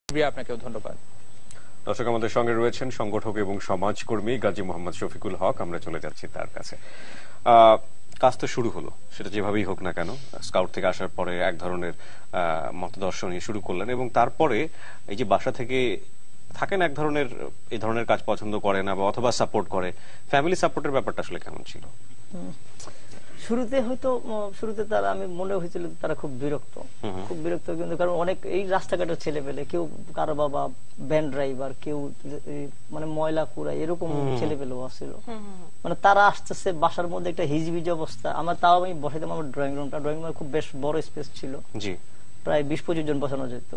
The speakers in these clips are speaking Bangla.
আপনাকেও ধন্যবাদ। দর্শক, আমাদের সঙ্গে রয়েছেন সংগঠক এবং সমাজকর্মী গাজী মোহাম্মদ শফিকুল হক। আমরা চলে যাচ্ছি তার কাছে। কাজ তো শুরু হলো, সেটা যেভাবেই হোক না কেন, স্কাউট থেকে আসার পরে এক ধরনের মতদর্শন শুরু করলেন এবং তারপরে এই যে বাসা থেকে থাকেন এক ধরনের এই ধরনের কাজ পছন্দ করে না বা অথবা সাপোর্ট করে, ফ্যামিলি সাপোর্টের ব্যাপারটা আসলে কেমন ছিল? শুরুতে তারা, আমি মনে হয়েছিল তারা খুব বিরক্ত, কিন্তু কারণ অনেক এই রাস্তাঘাটের ছেলে পেলে, কেউ কারো বাবা ভ্যান ড্রাইভার, কেউ মানে ময়লা কুড়াই, এরকম ছেলে পেলেও আসছিল। মানে তারা আসতেছে, বাসার মধ্যে একটা হিজবিজি অবস্থা। আমি বসাইতাম আমার ড্রয়িং রুমে খুব বেশ বড় স্পেস ছিল, প্রায় 20-25 জন বসানো যেত।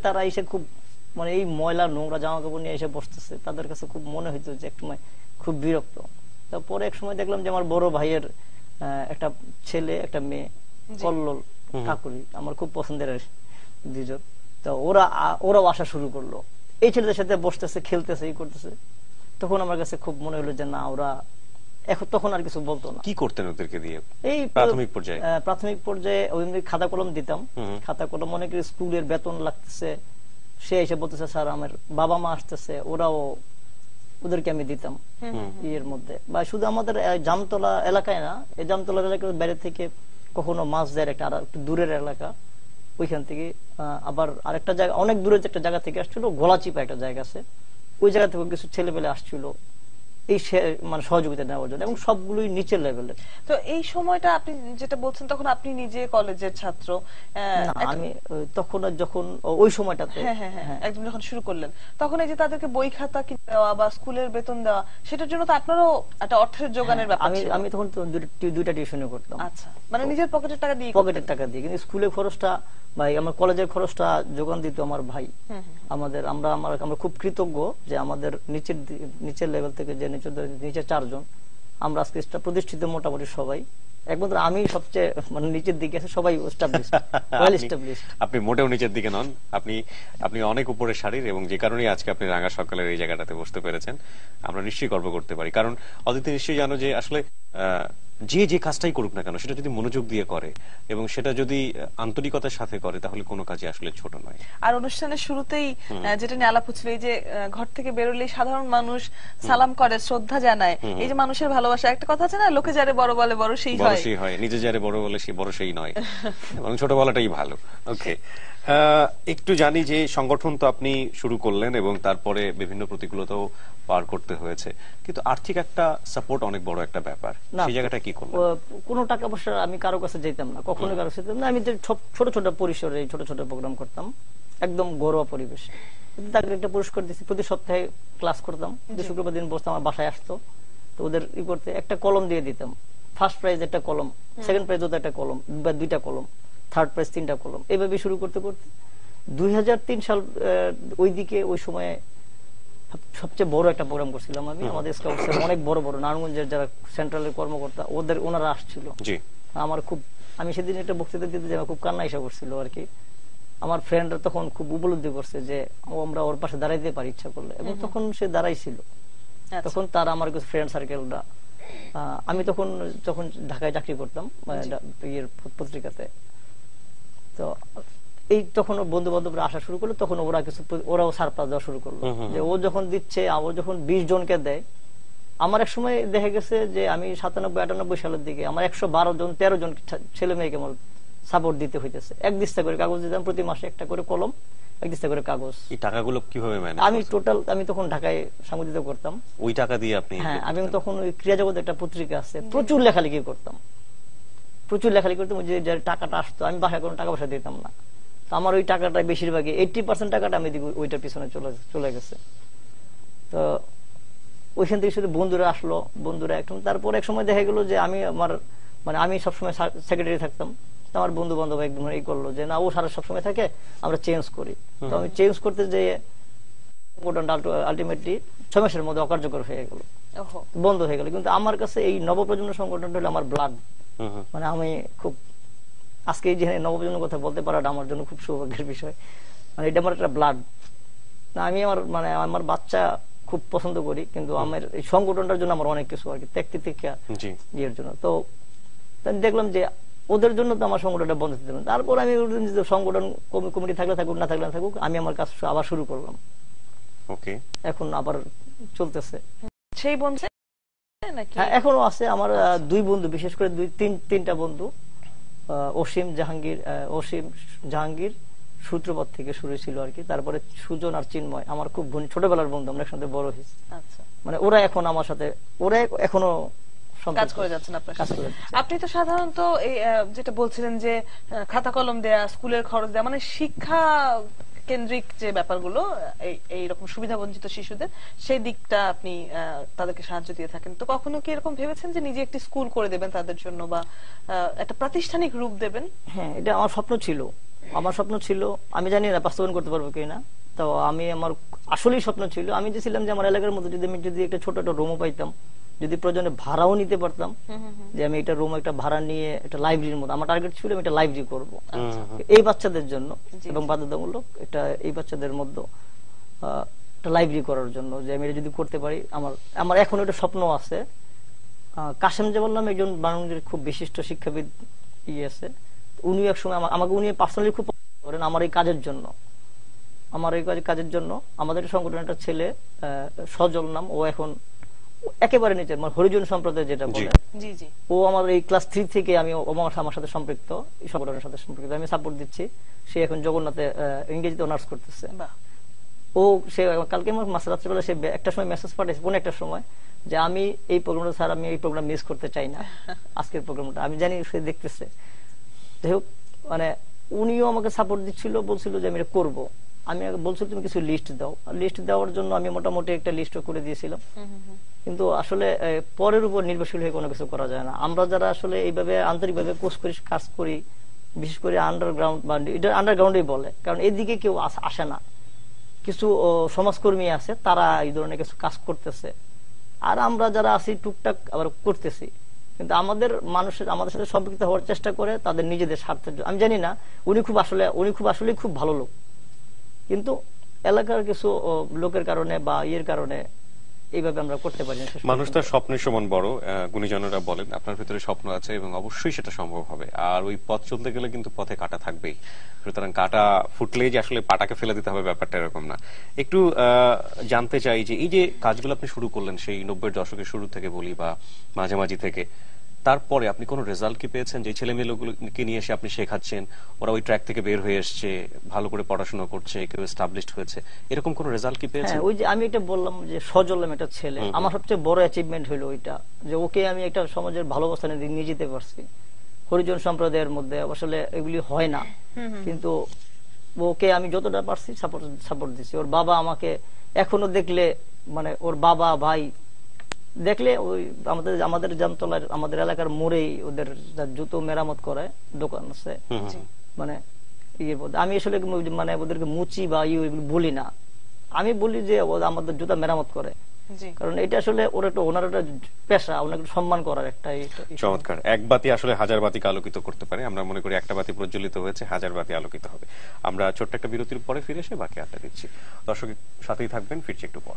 তারা খুব মানে এই ময়লা নোংরা জামা কাপড় নিয়ে এসে বসতেছে, তাদের কাছে খুব মনে হইতো যে একসময় খুব বিরক্ত। তারপরে এক সময় দেখলাম যে আমার বড় ভাইয়ের একটা ছেলে একটা মেয়ে, কল্লোল ঠাকুরি, আমার খুব পছন্দের দুজন। তো ওরাও আসা শুরু করলো, এই ছেলেদের সাথে বসতেছে, খেলতেছে, এই করতেছে। তখন আমার কাছে খুব মনে হলো যে না, ওরা এখন তখন আর কিছু বলতো না। কি করতেন ওদেরকে দিয়ে? এই প্রাথমিক পর্যায়ে ওই খাতা কলম দিতাম। খাতা কলম, মনে করি স্কুলের বেতন লাগতেছে, সে এসে বলতেছে স্যার আমার বাবা মা আসতেছে, ওদেরকে আমি দিতাম ইয়ের মধ্যে। বা শুধু আমাদের জামতলা এলাকায় না, এই জামতলা এলাকার বাইরে থেকে কখনো মাছ যায় একটা একটু দূরের এলাকা, ওইখান থেকে আবার আরেকটা জায়গা, অনেক দূরের একটা জায়গা থেকে আসছিল, গোলাচিপা একটা জায়গা আছে, ওই জায়গা থেকে কিছু ছেলে পেলে আসছিল এই মানে সহযোগিতা নেওয়ার জন্য, এবং সবগুলোই নিচের লেভেলের। তো এই সময়টা আপনি যেটা বলছেন, তখন আপনি নিজে কলেজের ছাত্র? আমি তখন যখন ওই সময়টাতে একদম যখন শুরু করলেন, তখন এই যে তাদেরকে বই খাতা কিনে দেওয়া বা স্কুলের বেতন দেওয়া, সেটার জন্য তো আপনারও একটা অর্থের যোগানের ব্যাপার ছিল। আমি তখন দুইটা টিউশনে করতাম। আচ্ছা, মানে নিজের পকেটের টাকা দিয়ে? পকেটের টাকা দিয়ে, কিন্তু স্কুলের খরচটা ভাই, আমার কলেজের খরচটা যোগান দিত আমার ভাই। আমরা খুব কৃতজ্ঞ যে আমাদের নিচের লেভেল থেকে যে নিচে 4 জন, আমরা আজকে প্রতিষ্ঠিত মোটামুটি সবাই। একমাত্র আমি সবচেয়ে মানে নিচের দিকে আছে, সবাই আপনি মোটেও নিচের দিকে নন, আপনি অনেক উপরে সারির, এবং যে কারণে আজকে আপনি রাঙা সকালের এই জায়গাটাতে বসতে পেরেছেন, আমরা নিশ্চয়ই গর্ব করতে পারি। কারণ অদিতি নিশ্চয়ই জানো যে আসলে যে কাজটাই করুক না কেন, সেটা যদি মনোযোগ দিয়ে করে এবং সেটা যদি আন্তরিকতার সাথে করে, তাহলে কোনো কাজই আসলে ছোট নয়। আর অনুষ্ঠানের শুরুতেই যেটা নিয়ে আলাপ হচ্ছিল, এই যে ঘর থেকে বেরোলেই সাধারণ মানুষ সালাম করে, শ্রদ্ধা জানায়, এই যে মানুষের ভালোবাসা। একটা কথা আছে না, লোকে যারে বড় বলে বড় সেই হয়, নিজে যারে বড় বলে সে বড় সেই নয়, এবং ছোট বলাটাই ভালো। ওকে, একটু জানি যে সংগঠন তো আপনি শুরু করলেন এবং তারপরে বিভিন্ন প্রতিকূলতাও পার করতে হয়েছে, কিন্তু আর্থিক একটা সাপোর্ট অনেক বড় একটা ব্যাপার, সেই জায়গাটা কি করলেন? কোনো টাকা পয়সা আমি কারো কাছে যেতাম না, কখনো কারো সাথে না। আমি ছোট ছোট পরিসরে ছোট ছোট প্রোগ্রাম করতাম, একদম ঘরোয়া পরিবেশ। তাকে একটা পুরস্কার দিচ্ছি, প্রতি সপ্তাহে ক্লাস করতাম, শুক্রবার দিন বসতাম, আমার বাসায় আসতো, তো ওদের ই করতে একটা কলম দিয়ে দিতাম। ফার্স্ট প্রাইজ একটা কলম, সেকেন্ড প্রাইজ ওদের একটা কলম বা 2টা কলম, থার্ড প্রাইজ 3টা কলম, এইভাবে শুরু করতে করতে 2003 সাল ওই সময়ে সবচেয়ে বড় একটা প্রোগ্রাম করছিলাম আমি। আমাদের স্কাউটসের অনেক বড় বড় নারায়ণগঞ্জের যারা সেন্ট্রালের কর্মকর্তা, ওনারা আসছিল। আমি সেদিন একটা বক্তৃতা দিতে যাই, খুব কান্না এসে করছিল আর কি। আমার ফ্রেন্ডরা তখন খুব উপলব্ধি করছে যে আমরা ওর পাশে দাঁড়াইতে পারি ইচ্ছা করলে, এবং তখন সে দাঁড়াইছিল। তখন তারা আমার কিছু ফ্রেন্ড সার্কেলরা, আমি তখন ঢাকায় চাকরি করতাম পত্রিকাতে, তো এই তখন বন্ধু বান্ধবরা আসা শুরু করলো, তখন ওরাও সারপ্রাইজ দেওয়া শুরু করলো যে ও যখন দিচ্ছে, ও যখন 20 জনকে দেয়। আমার এক সময় দেখা গেছে যে আমি 97-98 সালের দিকে আমার 112 জন 13 জন ছেলে মেয়েকে আমার সাপোর্ট দিতে হইতেছে। 1 দিস্তা করে কাগজ দিতাম, প্রতি মাসে একটা করে কলম, 1 দিস্তা করে কাগজ। এই টাকাগুলো কিভাবে ম্যানেজ? আমি তখন ঢাকায় সাংবাদিকতা করতাম, ওই টাকা দিয়ে আপনি? হ্যাঁ, আমি তখন ওই ক্রিয়া জগৎ একটা পত্রিকা আছে, প্রচুর লেখালেখি করতাম। যে টাকাটা আসতো, আমি বাসায় কোনো টাকা পয়সা দিতাম না। আমার ওই টাকাটা বেশিরভাগই 80% টাকাটা আমি ওইটার পিছনে চলে গেছে। তো ওইখান থেকে শুধু বন্ধুরা আসলো, বন্ধুরা একদম। তারপর এক সময় দেখা গেল যে আমি সবসময় সেক্রেটারি থাকতাম, আমার বন্ধু বান্ধব একদম এই করলো যে না, ও সারা সবসময় থাকে, আমরা চেঞ্জ করি। তো আমি চেঞ্জ করতে যে আলটিমেটলি 6 মাসের মধ্যে অকার্যকর হয়ে গেল, বন্ধ হয়ে গেল। কিন্তু আমার কাছে এই নবপ্রজন্ম সংগঠনটা হলো আমার ব্লাড। মানে আমি খুব আজকে এই যে নবপ্রজন্মের কথা বলতে পারাটা আমার জন্য খুব সৌভাগ্যের বিষয়। মানে এটা আমার একটা ব্লাড। আমি আমার বাচ্চা খুব পছন্দ করি, কিন্তু আমার এই সংগঠনটার জন্য আমার অনেক কিছু আর কি ত্যাগ তিতিক্ষা ইয়ের জন্য। তো দেখলাম যে ওদের জন্য তো আমার সংগঠনটা বন্ধ দিতে হবে। তারপর আমি সংগঠন কমিটি থাকলে থাকুক, না থাকলে না থাকুক, আমি আমার কাজ আবার শুরু করলাম। ওকে, এখন আবার চলতেছে। সেই বন্ধু নাকি? হ্যাঁ, এখনো আছে আমার দুই বন্ধু, বিশেষ করে তিনটা বন্ধু, অসীম জাহাঙ্গীর সূত্রপথ থেকে শুরু ছিল আর কি। তারপরে সুজন আর চিন্ময় আমার খুব ছোটবেলার বন্ধু, আমরা একসাথে বড় হয়েছি। আচ্ছা, মানে ওরা এখন আমার সাথে, ওরা এখনো কাজ করে যাচ্ছেন আপনার সাথে। আপনি তো সাধারণত এই যেটা বলছিলেন যে খাতা কলম দেয়া, স্কুলের খরচ দেয়া, মানে শিক্ষা কেন্দ্রিক যে ব্যাপারগুলো এইরকম সুবিধা বঞ্চিত শিশুদের, সেই দিকটা আপনি তাদেরকে সাহায্য দিয়ে থাকেন। তো কখনো কি এরকম ভেবেছেন যে নিজে একটি স্কুল করে দেবেন তাদের জন্য, বা একটা প্রাতিষ্ঠানিক রূপ দেবেন? হ্যাঁ, এটা আমার স্বপ্ন ছিল। আমি জানি না বাস্তবায়ন করতে পারবো কিনা। তো আমার আসলেই স্বপ্ন ছিল, আমি চেয়েছিলাম যে আমার এলাকার মধ্যে যদি একটা ছোট একটা রুমও পাইতাম, যদি প্রয়োজনে ভাড়াও নিতে পারতাম, যে আমি একটা রুম একটা ভাড়া নিয়ে একটা লাইব্রেরির মধ্যে, আমার টার্গেট ছিল আমি একটা লাইব্রেরি করবো এই বাচ্চাদের জন্য, এবং বাধ্যতামূলক এটা এই বাচ্চাদের মধ্যে একটা লাইব্রেরি করার জন্য, যে আমি এটা যদি করতে পারি। আমার এখন একটা স্বপ্ন আছে। কাশেম জামাল নামে একজন বাংলাদেশের খুব বিশিষ্ট শিক্ষাবিদ আছে, উনি একসময় আমাকে উনি পার্সোনালি খুব পছন্দ করেন আমার এই কাজের জন্য। আমাদের সংগঠনের একটা ছেলে সজল নাম, ও এখন একেবারে নিচে হরিজন সম্প্রদায় যেটা বলে, ও আমার এই ক্লাস 3 থেকে আমার সাথে সম্পৃক্ত, এই সংগঠনের সাথে সম্পৃক্ত, আমি সাপোর্ট দিচ্ছি। সে এখন জগন্নাথে ইংরেজিতে অনার্স করতেছে। সে কালকে আমার রাত্রিবেলা সে একটা সময় মেসেজ পাঠিয়েছে, কোন একটা সময়, যে আমি এই প্রোগ্রামটা স্যার, আমি এই প্রোগ্রাম মিস করতে চাই না, আজকের প্রোগ্রামটা। আমি জানি সে দেখতেছে। যাই হোক, মানে উনিও আমাকে সাপোর্ট দিচ্ছিল, বলছিল যে আমি এটা করবো। আমি বলছিল তুমি কিছু লিস্ট দাও, লিস্ট দেওয়ার জন্য আমি মোটামুটি একটা লিস্ট করে দিয়েছিলাম। কিন্তু আসলে পরের উপর নির্ভরশীল হয়ে কোনো কিছু করা যায় না। আমরা যারা আসলে এইভাবে আন্তরিকভাবে কাজ করি, বিশেষ করে আন্ডারগ্রাউন্ড, বা এটা আন্ডারগ্রাউন্ডেই বলে, কারণ এদিকে কেউ আসে না। কিছু সমাজকর্মী আছে, তারা এই ধরনের কিছু কাজ করতেছে, আর আমরা যারা আছি টুকটাক আবার করতেছি। কিন্তু আমাদের সাথে সম্পৃক্ত হওয়ার চেষ্টা করে তাদের নিজেদের স্বার্থের জন্য। আমি জানি না, উনি খুব আসলে খুব ভালো লোক, কিন্তু এলাকার কিছু লোকের কারণে বা ইয়ের কারণে এইভাবে আমরা করতে পারি না। মানুষ তার স্বপ্নের সমান বড়, গুণীজনেরা বলেন। আপনার ভিতরে স্বপ্ন আছে এবং অবশ্যই সেটা সম্ভব হবে। আর ওই পথ চলতে গেলে কিন্তু পথে কাঁটা থাকবেই, সুতরাং কাঁটা ফুটলেই যে আসলে পাটাকে ফেলে দিতে হবে, ব্যাপারটা এরকম না। একটু জানতে চাই যে এই যে কাজগুলো আপনি শুরু করলেন সেই 90-এর দশকের শুরু থেকে বলি, বা মাঝামাঝি থেকে, তারপরে আপনি কোনো রেজাল্ট কি পেয়েছেন? যে ছেলে মেয়েগুলোকে নিয়ে এসে আপনি শেখাচ্ছেন, ওরা ওই ট্র্যাক থেকে বের হয়ে এসছে, ভালো করে পড়াশোনা করছে, কেউ এস্টাবলিশড হয়েছে, এরকম কোন রেজাল্ট কি পেয়েছেন? ওই যে আমি এটা বললাম যে সজল একটা ছেলে, আমার সবচেয়ে বড় অ্যাচিভমেন্ট হলো ওইটা, যে ওকে আমি একটা সমাজের ভালো অবস্থানে নিয়ে যেতে পারছি। হরিজন সম্প্রদায়ের মধ্যে আসলে এগুলি হয় না, কিন্তু ওকে আমি যতটা পারছি সাপোর্ট দিচ্ছি। ওর বাবা আমাকে এখনো দেখলে, মানে ওর বাবা ভাই দেখলে, ওই আমাদের জামতলার আমাদের এলাকার মোড়েই ওদের জুতো মেরামত করে দোকান আছে, মানে আমি আসলে মানে ওদেরকে মুচি বা বলি না, আমি বলি যে আমাদের জুতা মেরামত করে, কারণ এটা আসলে ওর একটা ওনার একটা পেশা, ওনাকে সম্মান করার একটা। চমৎকার। এক বাতি আসলে হাজার বাতিকে আলোকিত করতে পারে। আমরা মনে করি একটা বাতি প্রজ্বলিত হয়েছে, হাজার বাতি আলোকিত হবে। আমরা ছোট্ট একটা বিরতির পরে ফিরে এসে বাকি আড্ডা দিচ্ছি। দর্শকের সাথেই থাকবেন, ফিরছি একটু পর।